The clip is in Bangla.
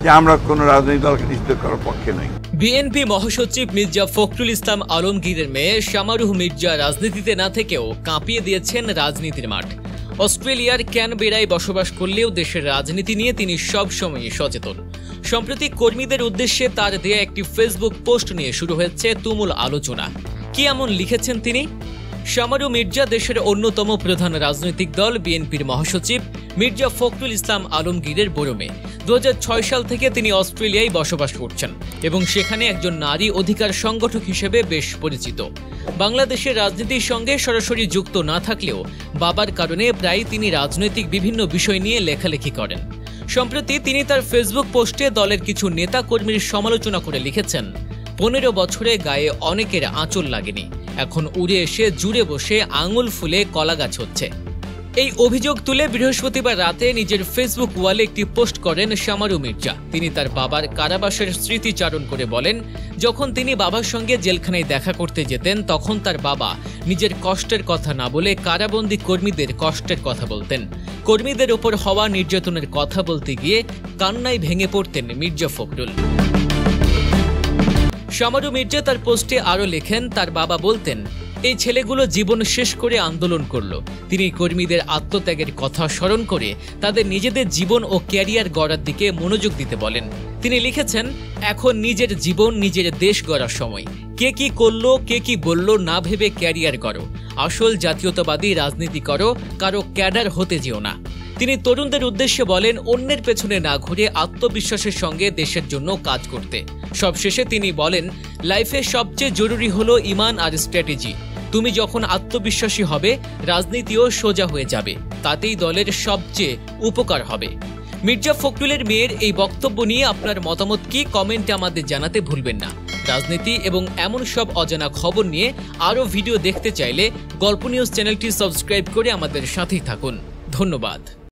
যে আমরা কোনো রাজনৈতিক দলকে নিষিদ্ধ করার পক্ষে নই। বিএনপি মহাসচিব মির্জা ফখরুল ইসলাম আলমগীরের মেয়ে শামারুহ মির্জা রাজনীতিতে না থেকেও কাঁপিয়ে দিয়েছেন রাজনীতির মাঠ। অস্ট্রেলিয়ার ক্যানবেরায় বসবাস করলেও দেশের রাজনীতি নিয়ে তিনি সবসময়ই সচেতন। সম্প্রতি কর্মীদের উদ্দেশ্যে তার দেয়া একটি ফেসবুক পোস্ট নিয়ে শুরু হয়েছে তুমুল আলোচনা। কি এমন লিখেছেন তিনি? শামারুহ মির্জা দেশের অন্যতম প্রধান রাজনৈতিক দল বিএনপির মহাসচিব মির্জা ফখরুল ইসলাম আলমগীরের বড় মেয়ে। 2006 সাল থেকে তিনি অস্ট্রেলিয়ায় বসবাস করছেন এবং সেখানে একজন নারী অধিকার সংগঠক হিসেবে বেশ পরিচিত। বাংলাদেশের রাজনীতির সঙ্গে সরাসরি যুক্ত না থাকলেও বাবার কারণে প্রায় তিনি রাজনৈতিক বিভিন্ন বিষয় নিয়ে লেখালেখি করেন। সম্প্রতি তিনি তার ফেসবুক পোস্টে দলের কিছু নেতা কর্মীর সমালোচনা করে লিখেছেন, 15 বছরে গায়ে অনেকের আঁচল লাগেনি, এখন উড়ে এসে জুড়ে বসে আঙুল ফুলে কলা গাছ হচ্ছে। এই অভিযোগ তুলে বৃহস্পতিবার রাতে নিজের ফেসবুক ওয়ালে একটি পোস্ট করেন শামারুহ মির্জা। তিনি তার বাবার কারাবাসের স্মৃতিচারণ করে বলেন, যখন তিনি বাবার সঙ্গে জেলখানায় দেখা করতে যেতেন তখন তার বাবা নিজের কষ্টের কথা না বলে কারাবন্দী কর্মীদের কষ্টের কথা বলতেন। কর্মীদের ওপর হওয়া নির্যাতনের কথা বলতে গিয়ে কান্নায় ভেঙে পড়তেন মির্জা ফখরুল। শামারুহ মির্জা তার পোস্টে আরও লেখেন, তার বাবা বলতেন, এই ছেলেগুলো জীবন শেষ করে আন্দোলন করলো। তিনি কর্মীদের আত্মত্যাগের কথা স্মরণ করে তাদের নিজেদের জীবন ও ক্যারিয়ার গড়ার দিকে মনোযোগ দিতে বলেন। তিনি লিখেছেন, এখন নিজের জীবন নিজের দেশ গড়ার সময়। কে কি করলো, কে কি বললো না ভেবে ক্যারিয়ার করো। আসল জাতীয়তাবাদী রাজনীতি করো, কারো ক্যাডার হতে যেও না। তিনি তরুণদের উদ্দেশ্যে বলেন, অন্যের পেছনে না ঘুরে আত্মবিশ্বাসের সঙ্গে দেশের জন্য কাজ করতে। সবশেষে তিনি বলেন, লাইফে সবচেয়ে জরুরি হলো ঈমান আর স্ট্র্যাটেজি। তুমি যখন আত্মবিশ্বাসী হবে, রাজনীতিও সোজা হয়ে যাবে, তাতেই দলের সবচেয়ে উপকার হবে। মির্জা ফখরুলের মেয়ের এই বক্তব্য নিয়ে আপনার মতামত কি, কমেন্টে আমাদের জানাতে ভুলবেন না। রাজনীতি এবং এমন সব অজানা খবর নিয়ে আরও ভিডিও দেখতে চাইলে গল্প নিউজ চ্যানেলটি সাবস্ক্রাইব করে আমাদের সাথেই থাকুন। ধন্যবাদ।